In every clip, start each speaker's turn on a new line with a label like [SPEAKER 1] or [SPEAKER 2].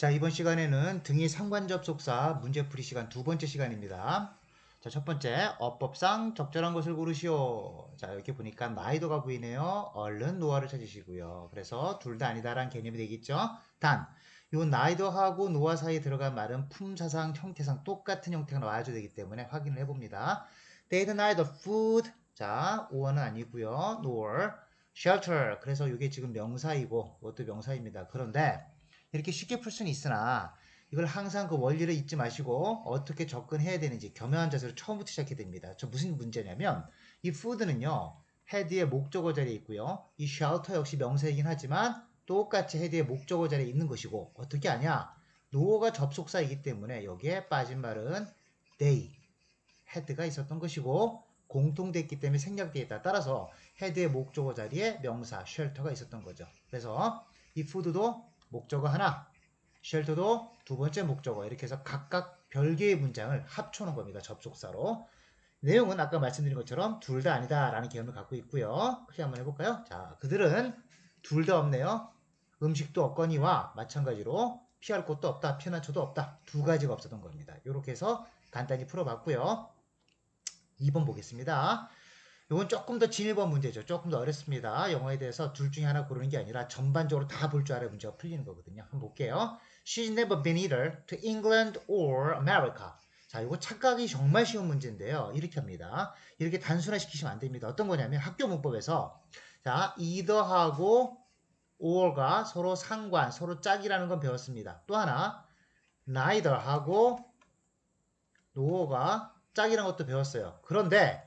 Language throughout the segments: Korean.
[SPEAKER 1] 자, 이번 시간에는 등위 상관접속사 문제풀이 시간 두 번째 시간입니다. 자, 첫 번째, 어법상 적절한 것을 고르시오. 자, 이렇게 보니까 나이도가 보이네요. 얼른 노아를 찾으시고요. 그래서 둘 다 아니다라는 개념이 되겠죠. 단, 요 나이도하고 노아 사이에 들어간 말은 품사상, 형태상 똑같은 형태가 나와줘야 되기 때문에 확인을 해봅니다. They deny the food. 자, or는 아니고요. nor shelter. 그래서 이게 지금 명사이고, 이것도 명사입니다. 그런데 이렇게 쉽게 풀 수는 있으나 이걸 항상 그 원리를 잊지 마시고 어떻게 접근해야 되는지 겸허한 자세로 처음부터 시작해야 됩니다. 저 무슨 문제냐면 이 food는요. 헤드의 목적어 자리에 있고요. 이 shelter 역시 명사이긴 하지만 똑같이 헤드의 목적어 자리에 있는 것이고 어떻게 하냐? 노어가 접속사이기 때문에 여기에 빠진 말은 they, 헤드가 있었던 것이고 공통됐기 때문에 생략되어 있다. 따라서 헤드의 목적어 자리에 명사 shelter가 있었던 거죠. 그래서 이 food도 목적어 하나, 쉘터도 두 번째 목적어 이렇게 해서 각각 별개의 문장을 합쳐놓은 겁니다. 접속사로. 내용은 아까 말씀드린 것처럼 둘 다 아니다 라는 개념을 갖고 있고요. 크게 한번 해볼까요? 자, 그들은 둘 다 없네요. 음식도 없거니와 마찬가지로 피할 곳도 없다, 피난처도 없다. 두 가지가 없었던 겁니다. 이렇게 해서 간단히 풀어봤고요. 2번 보겠습니다. 이건 조금 더 진일본 문제죠. 조금 더 어렵습니다. 영어에 대해서 둘 중에 하나 고르는 게 아니라 전반적으로 다 볼 줄 알아야 문제가 풀리는 거거든요. 한번 볼게요. She's never been either to England or America. 자, 이거 착각이 정말 쉬운 문제인데요. 이렇게 합니다. 이렇게 단순화시키시면 안 됩니다. 어떤 거냐면 학교 문법에서 자, either하고 or가 서로 상관, 서로 짝이라는 건 배웠습니다. 또 하나 neither하고 no가 짝이라는 것도 배웠어요. 그런데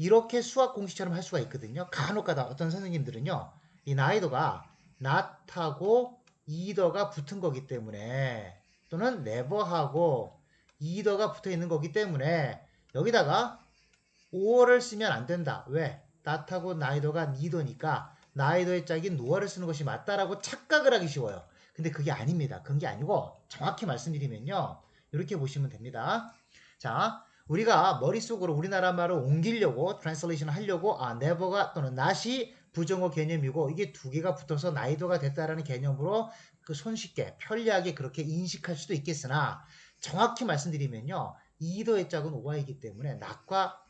[SPEAKER 1] 이렇게 수학 공식처럼 할 수가 있거든요. 간혹가다 어떤 선생님들은요. 이 나이도가 not하고 either가 붙은 거기 때문에 또는 never하고 either가 붙어 있는 거기 때문에 여기다가 or를 쓰면 안 된다. 왜? not하고 neither가 neither니까 neither의 짝인 no를 쓰는 것이 맞다라고 착각을 하기 쉬워요. 근데 그게 아닙니다. 그런 게 아니고 정확히 말씀드리면요. 이렇게 보시면 됩니다. 자, 우리가 머릿속으로 우리나라 말을 옮기려고 트랜슬레이션 하려고 never가 또는 not이 부정어 개념이고 이게 두 개가 붙어서 나이도가 됐다라는 개념으로 그 손쉽게 편리하게 그렇게 인식할 수도 있겠으나 정확히 말씀드리면요. either의 짝은 o이기 때문에 not과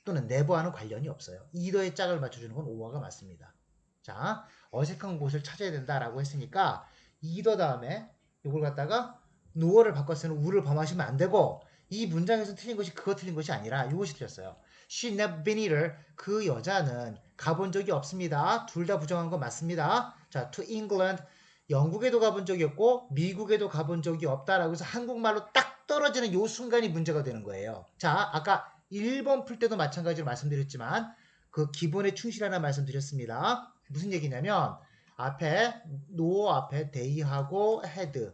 [SPEAKER 1] 또는 never와는 관련이 없어요. either의 짝을 맞춰주는 건 o가 맞습니다. 자, 어색한 곳을 찾아야 된다라고 했으니까 either 다음에 이걸 갖다가 no를 바꿨으면 u를 범하시면 안 되고 이 문장에서 틀린 것이 그거 틀린 것이 아니라 이것이 틀렸어요. She never been either. 그 여자는 가본 적이 없습니다. 둘 다 부정한 건 맞습니다. 자, to England. 영국에도 가본 적이 없고 미국에도 가본 적이 없다라고 해서 한국말로 딱 떨어지는 요 순간이 문제가 되는 거예요. 자, 아까 1번 풀 때도 마찬가지로 말씀드렸지만 그 기본에 충실하라 말씀드렸습니다. 무슨 얘기냐면 앞에 no 앞에 they하고 had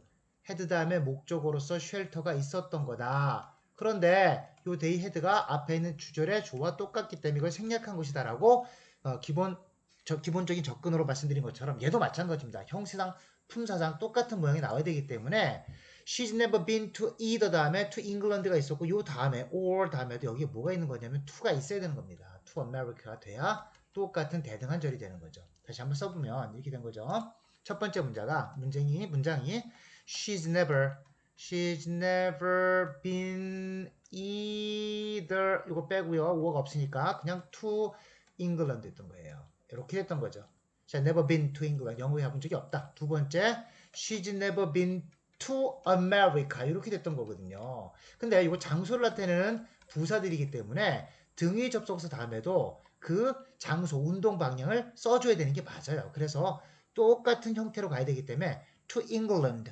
[SPEAKER 1] 다음에 목적어로서 shelter가 있었던 거다. 그런데 요 they had가 앞에 있는 주절의 조와 똑같기 때문에 이걸 생략한 것이다라고 기본적인 접근으로 말씀드린 것처럼 얘도 마찬가지입니다. 형태상, 품사상 똑같은 모양이 나와야 되기 때문에 She's never been to either 다음에 to England가 있었고 요 다음에 or 다음에도 여기에 뭐가 있는 거냐면 to가 있어야 되는 겁니다. to America가 돼야 똑같은 대등한 절이 되는 거죠. 다시 한번 써보면 이렇게 된 거죠. 첫 번째 문장이 She's never been either 이거 빼고요. 오어가 없으니까 그냥 to England 했던 거예요. 이렇게 됐던 거죠. 자, never been to England. 영국에 가본 적이 없다. 두 번째, she's never been to America. 이렇게 됐던 거거든요. 근데 이거 장소를 나타내는 부사들이기 때문에 등위 접속사 다음에도 그 장소, 운동 방향을 써줘야 되는 게 맞아요. 그래서 똑같은 형태로 가야 되기 때문에 to England,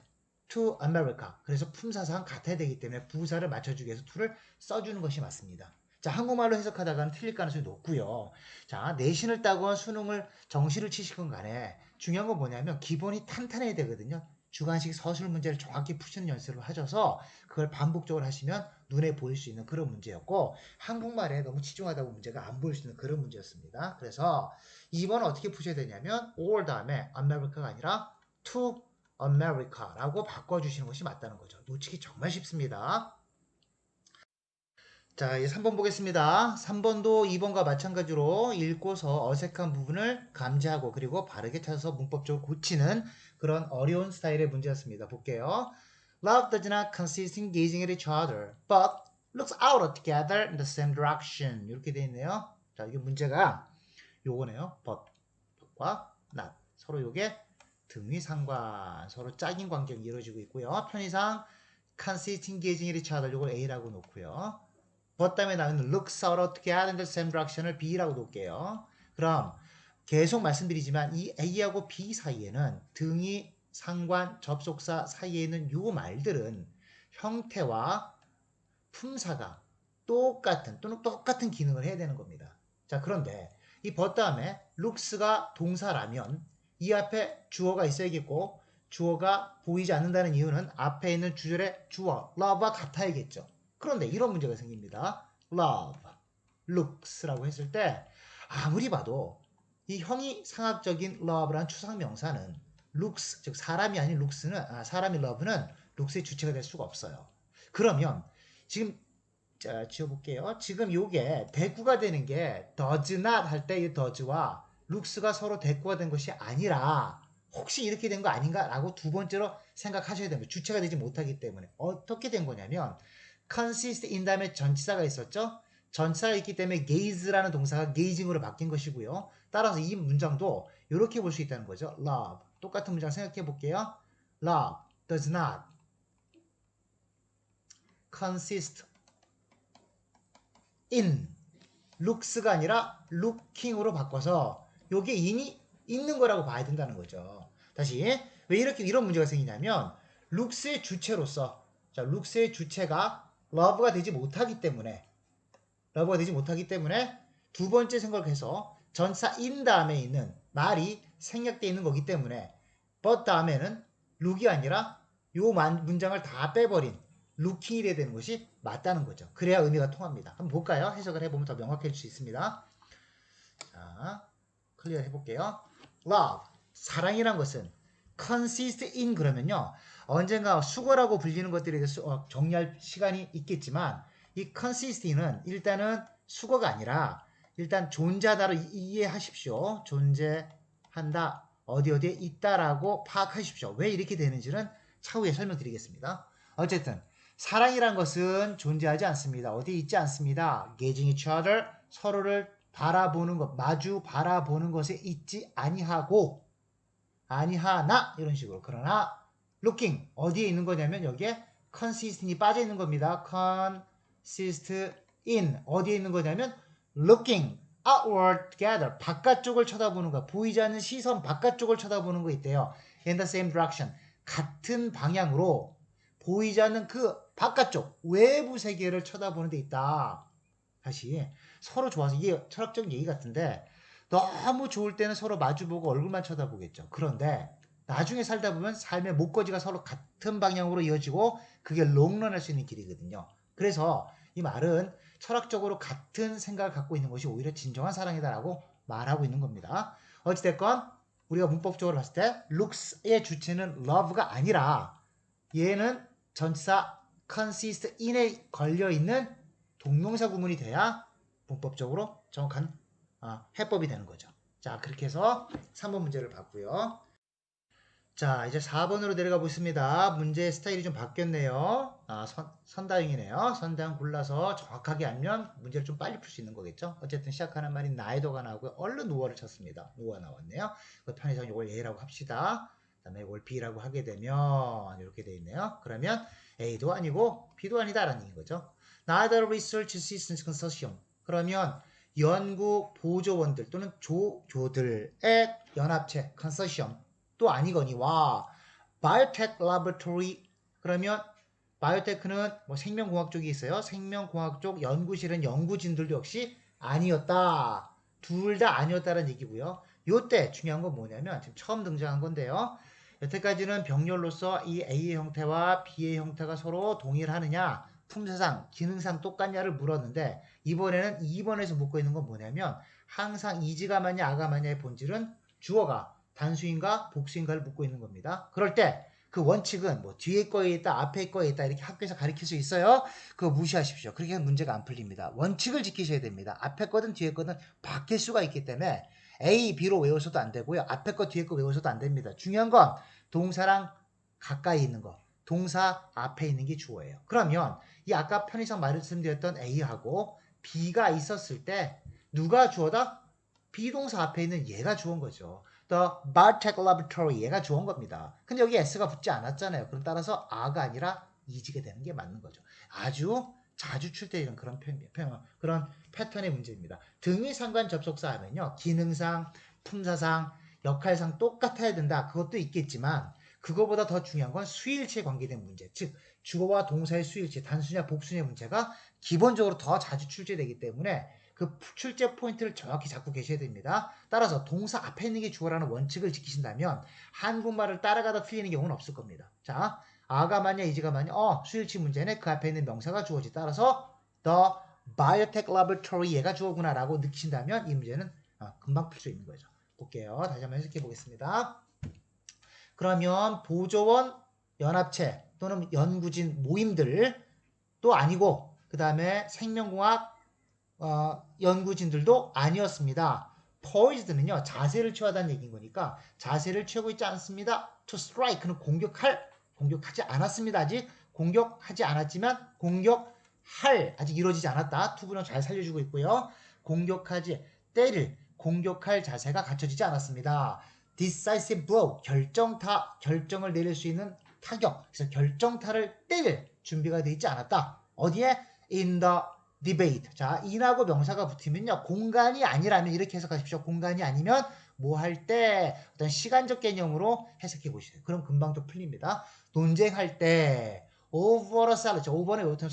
[SPEAKER 1] to America. 그래서 품사상 같아야 되기 때문에 부사를 맞춰주기 위해서 to를 써주는 것이 맞습니다. 자, 한국말로 해석하다가는 틀릴 가능성이 높고요. 자, 내신을 따건 수능을 정시를 치시건 간에 중요한 건 뭐냐면 기본이 탄탄해야 되거든요. 주관식 서술 문제를 정확히 푸시는 연습을 하셔서 그걸 반복적으로 하시면 눈에 보일 수 있는 그런 문제였고 한국말에 너무 치중하다 보면 문제가 안 보일 수 있는 그런 문제였습니다. 그래서 2번은 어떻게 푸셔야 되냐면 or 다음에 America가 아니라 to America라고 바꿔주시는 것이 맞다는 거죠. 놓치기 정말 쉽습니다. 자, 이제 3번 보겠습니다. 3번도 2번과 마찬가지로 읽고서 어색한 부분을 감지하고 그리고 바르게 찾아서 문법적으로 고치는 그런 어려운 스타일의 문제였습니다. 볼게요. Love does not consist in gazing at each other, but looks out together in the same direction. 이렇게 되어 있네요. 자, 이게 문제가 요거네요. but과 not. 서로 요게 등위 상관, 서로 짝인 관계가 이루어지고 있고요. 편의상 consist in gazing at each other 요걸 A라고 놓고요. but 다음에 나오는 looks out together in the same direction을 B라고 놓을게요. 그럼 계속 말씀드리지만 이 A하고 B 사이에는 등위, 상관, 접속사 사이에 있는 요 말들은 형태와 품사가 똑같은 또는 똑같은 기능을 해야 되는 겁니다. 자, 그런데 이 but 다음에 looks가 동사라면 이 앞에 주어가 있어야겠고 주어가 보이지 않는다는 이유는 앞에 있는 주절의 주어 love와 같아야겠죠. 그런데 이런 문제가 생깁니다. love, looks라고 했을 때 아무리 봐도 이 형이상학적인 love라는 추상명사는 looks, 즉 사람이 아닌 looks는 사람이 love는 looks의 주체가 될 수가 없어요. 그러면 지금 자, 지워볼게요. 지금 요게 대꾸가 되는 게 does not 할 때 이 does와 looks가 서로 대꾸가 된 것이 아니라 혹시 이렇게 된 거 아닌가라고 두 번째로 생각하셔야 됩니다. 주체가 되지 못하기 때문에 어떻게 된 거냐면 consist in 다음에 전치사가 있었죠. 전치사가 있기 때문에 gaze라는 동사가 gazing으로 바뀐 것이고요. 따라서 이 문장도 이렇게 볼 수 있다는 거죠. love 똑같은 문장 생각해 볼게요. love does not consist in looks가 아니라 looking으로 바꿔서 요게 in이 있는 거라고 봐야 된다는 거죠. 다시 왜 이렇게 이런 문제가 생기냐면 looks의 주체로서 자, looks의 주체가 love가 되지 못하기 때문에 두 번째 생각을 해서 전사 in 다음에 있는 말이 생략되어 있는 거기 때문에 but 다음에는 look이 아니라 요 문장을 다 빼버린 looking이 돼야 되는 것이 맞다는 거죠. 그래야 의미가 통합니다. 한번 볼까요? 해석을 해보면 더 명확해질 수 있습니다. 자, 클리어 해볼게요. love, 사랑이란 것은 consist in 그러면요. 언젠가 수거라고 불리는 것들에 대해서 정리할 시간이 있겠지만 이 consist in은 일단은 수거가 아니라 일단 존재하다로 이해하십시오. 존재한다. 어디에 있다라고 파악하십시오. 왜 이렇게 되는지는 차후에 설명드리겠습니다. 어쨌든 사랑이란 것은 존재하지 않습니다. 어디 있지 않습니다. gazing each other, 서로를 바라보는 것, 마주 바라보는 것에 있지 아니하나 이런 식으로. 그러나 looking 어디에 있는 거냐면 여기에 consist이 빠져 있는 겁니다. consist in 어디에 있는 거냐면 looking outward together 바깥쪽을 쳐다보는 거, 보이지 않는 시선 바깥쪽을 쳐다보는 거 있대요. in the same direction 같은 방향으로 보이지 않는 그 바깥쪽 외부 세계를 쳐다보는 데 있다. 다시 서로 좋아서 이게 철학적 얘기 같은데 너무 좋을 때는 서로 마주보고 얼굴만 쳐다보겠죠. 그런데 나중에 살다 보면 삶의 목거지가 서로 같은 방향으로 이어지고 그게 롱런할 수 있는 길이거든요. 그래서 이 말은 철학적으로 같은 생각을 갖고 있는 것이 오히려 진정한 사랑이다라고 말하고 있는 겁니다. 어찌됐건 우리가 문법적으로 봤을 때 looks의 주체는 love가 아니라 얘는 전치사 consist in에 걸려있는 동명사 구문이 돼야 문법적으로 정확한 해법이 되는 거죠. 자, 그렇게 해서 3번 문제를 봤고요. 자, 이제 4번으로 내려가 보겠습니다. 문제 스타일이 좀 바뀌었네요. 선다형이네요. 선다형 골라서 정확하게 알면 문제를 좀 빨리 풀 수 있는 거겠죠. 어쨌든 시작하는 말이 나이도가 나오고요. 얼른 노어를 쳤습니다. 노어가 나왔네요. 그 편의상 이걸 A라고 합시다. 그 다음에 이걸 B라고 하게 되면 이렇게 돼 있네요. 그러면 A도 아니고 B도 아니다라는 얘기인 거죠. Neither research assistance consortium. 그러면 연구 보조원들 또는 조들의 연합체 consortium 또 아니거니와 바이오텍 라보라토리 그러면 바이오테크는 뭐 생명공학 쪽이 있어요. 생명공학 쪽 연구실은 연구진들도 역시 아니었다. 둘 다 아니었다는 얘기고요. 요때 중요한 건 뭐냐면 지금 처음 등장한 건데요. 여태까지는 병렬로서 이 A의 형태와 B의 형태가 서로 동일하느냐 품새상, 기능상 똑같냐를 물었는데 이번에는 2번에서 묻고 있는 건 뭐냐면 항상 이지가 맞냐 아가 맞냐의 본질은 주어가 단수인가 복수인가를 묻고 있는 겁니다. 그럴 때 그 원칙은 뭐 뒤에 거에 있다, 앞에 거에 있다 이렇게 학교에서 가르칠 수 있어요. 그거 무시하십시오. 그렇게 하면 문제가 안 풀립니다. 원칙을 지키셔야 됩니다. 앞에 거든 뒤에 거든 바뀔 수가 있기 때문에 A, B로 외워서도 안 되고요. 앞에 거 뒤에 거 외워서도 안 됩니다. 중요한 건 동사랑 가까이 있는 거. 동사 앞에 있는 게 주어예요. 그러면 이 아까 편의상 말씀드렸던 A하고 B가 있었을 때 누가 주어다? 비동사 앞에 있는 얘가 주어인 거죠. The Bartek Laboratory 얘가 주어인 겁니다. 근데 여기 S가 붙지 않았잖아요. 그럼 따라서 A가 아니라 이지게 되는 게 맞는 거죠. 아주 자주 출제되는 그런 그런 패턴의 문제입니다. 등위 상관 접속사 하면요. 기능상, 품사상, 역할상 똑같아야 된다. 그것도 있겠지만 그거보다 더 중요한 건 수일치에 관계된 문제. 즉 주어와 동사의 수일치, 단수냐 복수냐 문제가 기본적으로 더 자주 출제되기 때문에 그 출제 포인트를 정확히 잡고 계셔야 됩니다. 따라서 동사 앞에 있는 게 주어라는 원칙을 지키신다면 한국말을 따라가다 틀리는 경우는 없을 겁니다. 자, 아가 맞냐 이지가 맞냐? 수일치 문제는 그 앞에 있는 명사가 주어지. 따라서 the biotech laboratory 얘가 주어구나 라고 느끼신다면 이 문제는 금방 풀 수 있는 거죠. 볼게요. 다시 한번 해석해 보겠습니다. 그러면 보조원 연합체 또는 연구진 모임들도 아니고 그 다음에 생명공학 연구진들도 아니었습니다. poised는요 자세를 취하다는 얘기인 거니까 자세를 취하고 있지 않습니다. to strike는 공격하지 않았습니다. 아직 공격하지 않았지만 공격할 아직 이루어지지 않았다. 투부정 잘 살려주고 있고요. 공격할 자세가 갖춰지지 않았습니다. decisive blow 결정을 내릴 수 있는 타격 그래서 결정타를 때릴 준비가 되어 있지 않았다. 어디에? in the debate. 자, in하고 명사가 붙으면요. 공간이 아니라면 이렇게 해석하십시오. 공간이 아니면 뭐 할 때 어떤 시간적 개념으로 해석해 보시죠. 그럼 금방 또 풀립니다. 논쟁할 때 over a salary. 5번에 외우면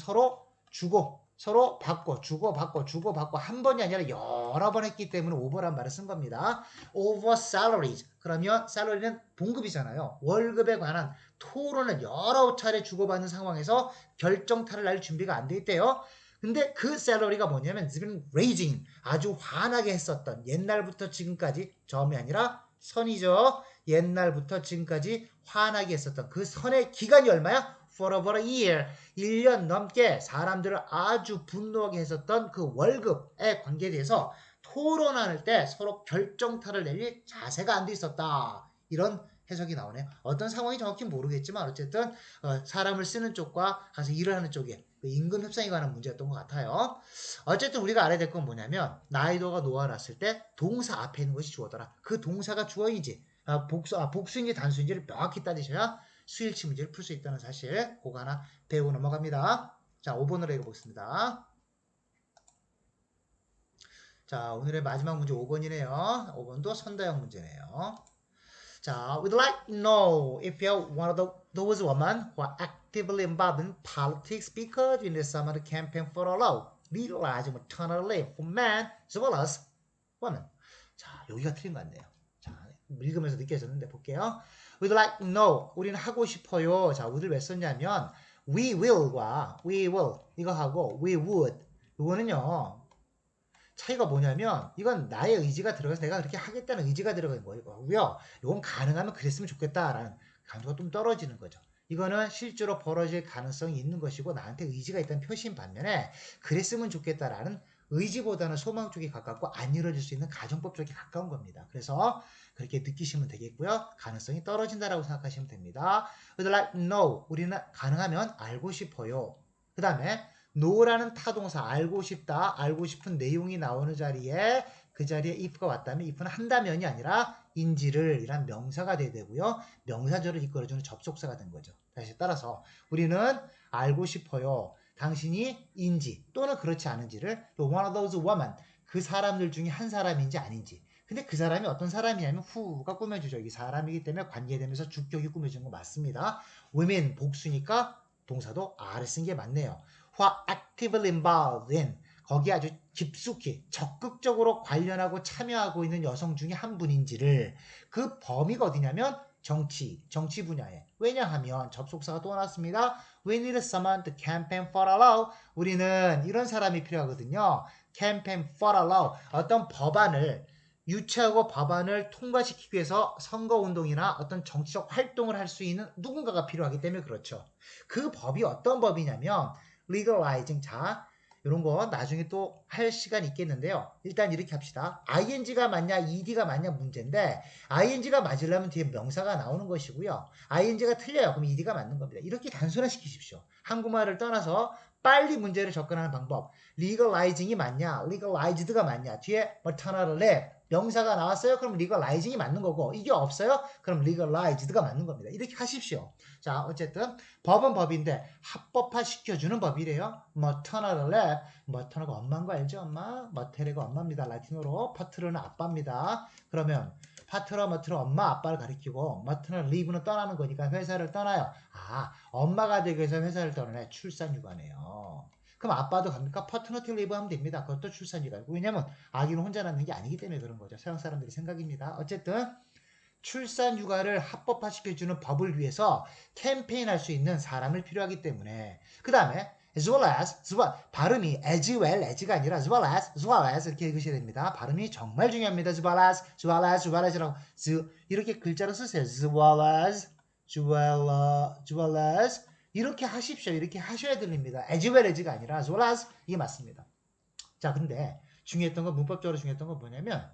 [SPEAKER 1] 서로 받고 주고받고 한 번이 아니라 여러 번 했기 때문에 over란 말을 쓴 겁니다. over salaries. 그러면 salary는 봉급이잖아요. 월급에 관한 토론을 여러 차례 주고받는 상황에서 결정타를 날 준비가 안 돼 있대요. 근데 그 샐러리가 뭐냐면 지금 raising 아주 환하게 했었던 옛날부터 지금까지 점이 아니라 선이죠. 옛날부터 지금까지 환하게 했었던 그 선의 기간이 얼마야? For over a year. 1년 넘게 사람들을 아주 분노하게 했었던 그 월급에 관계돼서 토론할 때 서로 결정타를 내릴 자세가 안 돼 있었다. 이런 해석이 나오네요. 어떤 상황이 정확히 모르겠지만 어쨌든 사람을 쓰는 쪽과 가서 일을 하는 쪽에 임금 협상에 관한 문제였던 것 같아요. 어쨌든 우리가 알아야 될 건 뭐냐면 나이도가 놓아놨을 때 동사 앞에 있는 것이 주어더라. 그 동사가 주어인지 복수인지 단수인지를 명확히 따지셔야 수일치 문제를 풀 수 있다는 사실 그거 하나 배우고 넘어갑니다. 자, 5번으로 읽어보겠습니다. 자, 오늘의 마지막 문제 5번이네요. 5번도 선다형 문제네요. 자, we'd like to know if you're one of those women who are actively involved in politics because in the summer campaign for a law legalizing maternal leave for men as well as women. 자, 여기가 틀린 것 같네요. 자, 읽으면서 느껴졌는데 볼게요. We'd like to know. 우리는 하고 싶어요. 자, would를 왜 썼냐면 we will과 we will 이거 하고 we would 이거는요. 차이가 뭐냐면 이건 나의 의지가 들어가서 내가 그렇게 하겠다는 의지가 들어간 거고요. 이건 가능하면 그랬으면 좋겠다라는 강도가 좀 떨어지는 거죠. 이거는 실제로 벌어질 가능성이 있는 것이고 나한테 의지가 있다는 표시인 반면에 그랬으면 좋겠다라는 의지보다는 소망 쪽이 가깝고 안 이루어질 수 있는 가정법 쪽에 가까운 겁니다. 그래서 그렇게 느끼시면 되겠고요. 가능성이 떨어진다라고 생각하시면 됩니다. We'd like to know. 우리는 가능하면 알고 싶어요. 그 다음에 know라는 타동사 알고 싶다, 알고 싶은 내용이 나오는 자리에 그 자리에 if가 왔다면 if는 한다면이 아니라 인지를 이란 명사가 돼야 되고요. 명사절을 이끌어주는 접속사가 된 거죠. 다시 따라서 우리는 알고 싶어요. 당신이 인지 또는 그렇지 않은지를 one of those women 그 사람들 중에 한 사람인지 아닌지 근데 그 사람이 어떤 사람이냐면 who가 꾸며주죠. 이 사람이기 때문에 관계되면서 주격이 꾸며주는 거 맞습니다. women 복수니까 동사도 R을 쓴 게 맞네요. who are actively involved in 거기에 아주 깊숙이 적극적으로 관련하고 참여하고 있는 여성 중에 한 분인지를 그 범위가 어디냐면 정치 분야에 왜냐하면 접속사가 또 나왔습니다. We need someone to campaign for a law. 우리는 이런 사람이 필요하거든요. campaign for a law 어떤 법안을 유치하고 법안을 통과시키기 위해서 선거운동이나 어떤 정치적 활동을 할 수 있는 누군가가 필요하기 때문에 그렇죠. 그 법이 어떤 법이냐면 legalizing. 자, 이런 거 나중에 또 할 시간 있겠는데요. 일단 이렇게 합시다. ing가 맞냐 ed가 맞냐 문제인데 ing가 맞으려면 뒤에 명사가 나오는 것이고요. ing가 틀려요. 그럼 ed가 맞는 겁니다. 이렇게 단순화시키십시오. 한국말을 떠나서 빨리 문제를 접근하는 방법. legalizing이 맞냐 legalized가 맞냐 뒤에 maternal leave 명사가 나왔어요? 그럼 legalizing이 맞는 거고 이게 없어요? 그럼 legalized가 맞는 겁니다. 이렇게 하십시오. 자, 어쨌든 법은 법인데 합법화 시켜주는 법이래요. maternal leave. maternal가 엄마인 거 알죠? 엄마. maternal가 엄마입니다. 라틴어로. pater는 아빠입니다. 그러면 파트너, 머트너 엄마, 아빠를 가리키고 maternal leave는 떠나는 거니까 회사를 떠나요. 아, 엄마가 되기 위해서 회사를 떠나네. 출산휴가네요. 그럼 아빠도 갑니까? 퍼트너티 리브 하면 됩니다. 그것도 출산휴가고. 왜냐면 아기는 혼자 낳는 게 아니기 때문에 그런 거죠. 서양 사람들의 생각입니다. 어쨌든 출산휴가를 합법화시켜주는 법을 위해서 캠페인할 수 있는 사람을 필요하기 때문에 그 다음에 as well, 발음이 as as가 아니라 as well as 이렇게 읽으셔야 됩니다. 발음이 정말 중요합니다. as well as라고 이렇게 글자로 쓰세요. as well as 이렇게 하십시오. 이렇게 하셔야 들립니다. as well as가 아니라 as well as 이게 맞습니다. 자, 근데 중요했던 건 문법적으로 중요했던 건 뭐냐면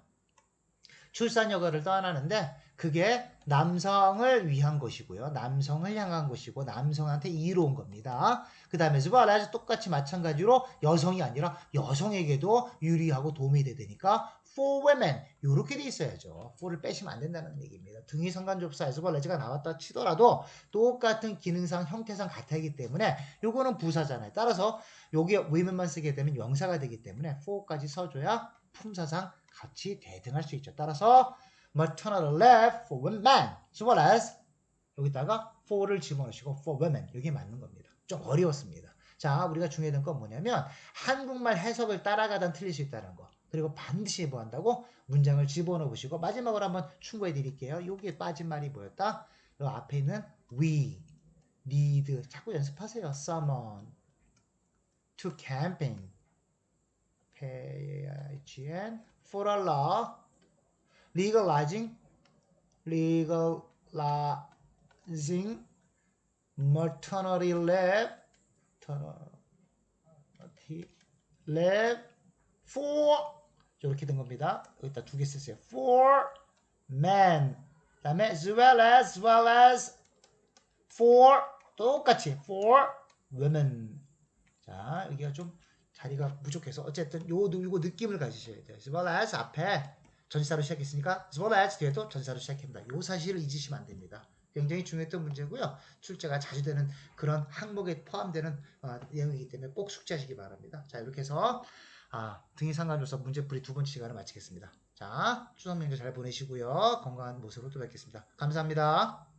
[SPEAKER 1] 출산휴가를 떠나는데 그게 남성을 위한 것이고요. 남성을 향한 것이고 남성한테 이로운 겁니다. 그 다음에 as well as 똑같이 마찬가지로 여성이 아니라 여성에게도 유리하고 도움이 되니까 for women 이렇게 돼 있어야죠. for를 빼시면 안 된다는 얘기입니다. 등위 상관접사 as well as가 나왔다 치더라도 똑같은 기능상 형태상 같아이기 때문에 요거는 부사잖아요. 따라서 여기에 women만 쓰게 되면 명사가 되기 때문에 for까지 써줘야 품사상 같이 대등할 수 있죠. 따라서 maternal leave for women as well as 여기다가 for를 집어넣으시고 for women 여기 맞는 겁니다. 좀 어려웠습니다. 자, 우리가 중요했던 건 뭐냐면 한국말 해석을 따라가다 틀릴 수 있다는 거. 그리고 반드시 뭐 한다고 문장을 집어넣어 보시고 마지막으로 한번 충고해 드릴게요. 여기에 빠진 말이 뭐였다? 이 앞에 있는 we, need 자꾸 연습하세요. someone, to campaign, PAIGN, for a law, legalizing maternity leave, for 이렇게 된 겁니다. 여기다 두 개 쓰세요. for men, 그다음에 as well as for 똑같이 for women. 자, 여기가 좀 자리가 부족해서 어쨌든 이거 느낌을 가지셔야 돼요. as well as 앞에 전치사로 시작했으니까 as well as 뒤에도 전치사로 시작합니다. 이 사실을 잊으시면 안 됩니다. 굉장히 중요했던 문제고요. 출제가 자주 되는 그런 항목에 포함되는 내용이기 때문에 꼭 숙지하시기 바랍니다. 자, 이렇게 해서 등위 상관조사 문제풀이 두 번째 시간을 마치겠습니다. 자, 추석 명절 잘 보내시고요. 건강한 모습으로 또 뵙겠습니다. 감사합니다.